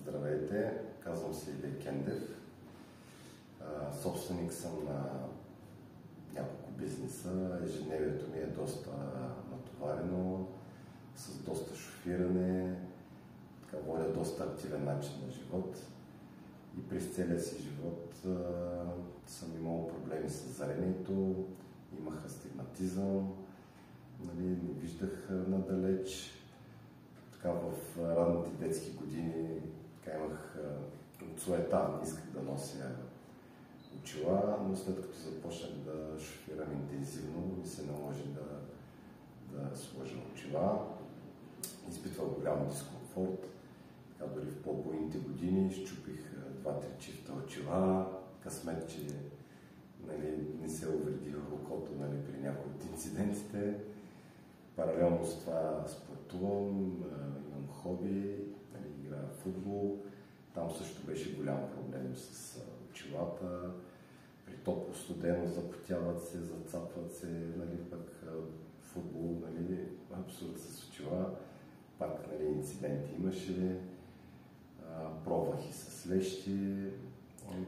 Здравейте, казвам се Илия Кендев. Собственик съм на няколко бизнеса. Ежедневието ми е доста натоварено, с доста шофиране, водя доста активен начин на живот. И през целия си живот съм имал проблеми с зрението, имах астигматизъм, не виждах надалеч. В ранните детски години имах от суета, не исках да нося очила, но след като започнах да шофирам интензивно, ми се наложи да сложа очила. Изпитвах голям дискомфорт. Дори в по-буйните години счупих 2-3 чифта очила. Късмет, че не се увредих окото при някои от инцидентите. Паралелно с това спортувам, имам хоби, играя в футбол. Там също беше голям проблем с очилата. При топло студено запотяват се, зацапват се, пък футбол, абсурд с очила. Пак инциденти имаше. Пробвах и с лещи.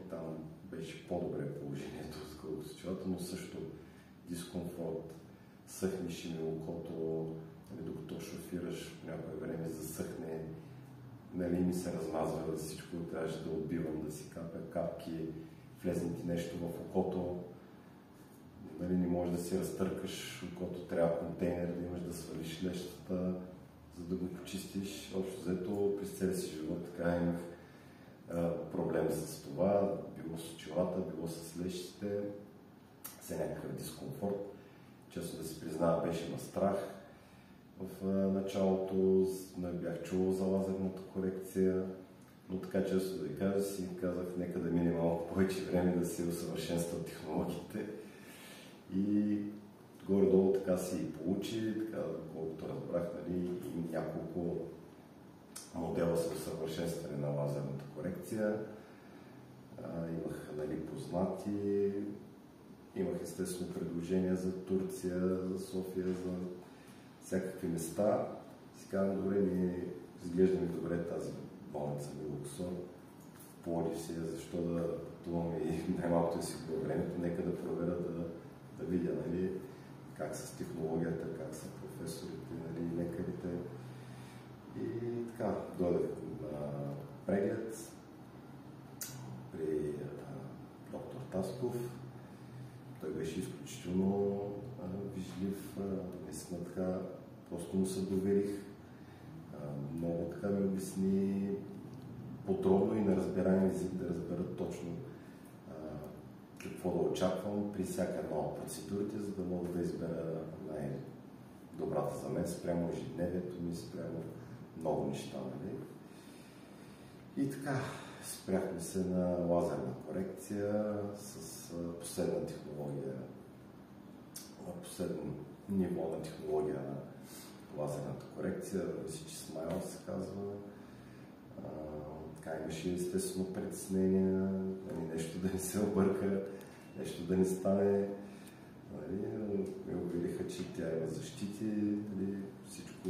Там беше по-добре положението, отколкото с очилата, но също дискомфорт. Съхнеше ми окото, докато шофираш, по някое време засъхне, ми се размазва всичко, трябваше да отбивам, да си капя капки, влезне ти нещо в окото, не можеш да си разтъркаш окото, трябва контейнер да имаш да свалиш лещата, за да го почистиш. Общо взето, през целия си живот така имах проблем с това, било с очилата, било с лещите, все някакъв дискомфорт. Честно да си признава, беше на страх. В началото не бях чувал за лазерната корекция, но така често да ви кажа, си казах, нека да мине малко повече време да се усъвършенстват технологиите. И горе-долу така си и получи, така колкото разбрах, и няколко модела за усъвършенстване на лазерната корекция. Имах познати. Имах естествено предложения за Турция, за София, за всякакви места. Си казвам, добре, изглежда ми добре тази болница ми Луксор. Пловдив си, защо да пътувам и най-малкото си по времето, нека да проверя, да видя как с технологията, как са професорите, лекарите. И така, дойдах на преглед при доктор Тасков. Той беше изключително вижлив, наистина така, просто му се доверих. Много така ми обясни подробно и на разбираем език да разбера точно какво да очаквам при всяка една от процедурите, за да мога да избера най-добрата за мен спрямо ежедневието ми, спрямо много неща. И така, спряхме се на лазерна корекция с последна технология, последно ниво на технология на лазерната корекция, мисля, че Смайл се казва. Имаше естествено притеснения, нещо да не се обърка, нещо да не стане. Ме увериха, че тя има защити, всичко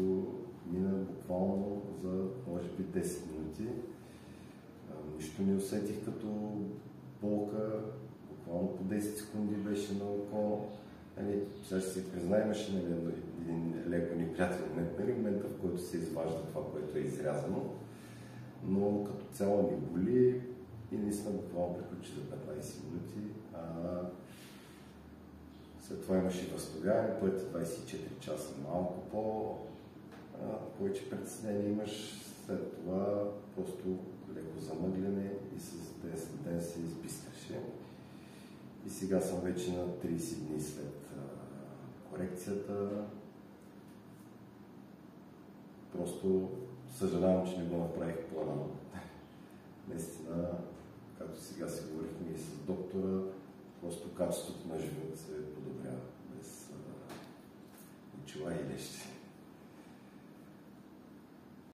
мина буквално за може би 10 минути. Нищо не усетих като болка, буквално по 10 секунди беше на око. Сега ще си призна, имаше един леко неприятен момент, момента, в който се изважда това, което е изрязано, но като цяло ми боли и наистина буквално приключи за 15 минути. След това имаше възстановяване, пъти 24 часа, малко повече притеснение имаш, след това просто леко замъгляне и с ден след ден се избистраше. И сега съм вече на 30 дни след корекцията. Просто съжалявам, че не го направих по-рано. Наистина, както сега си говорихме и с доктора, просто качеството на живота се подобрява без очила и лещи.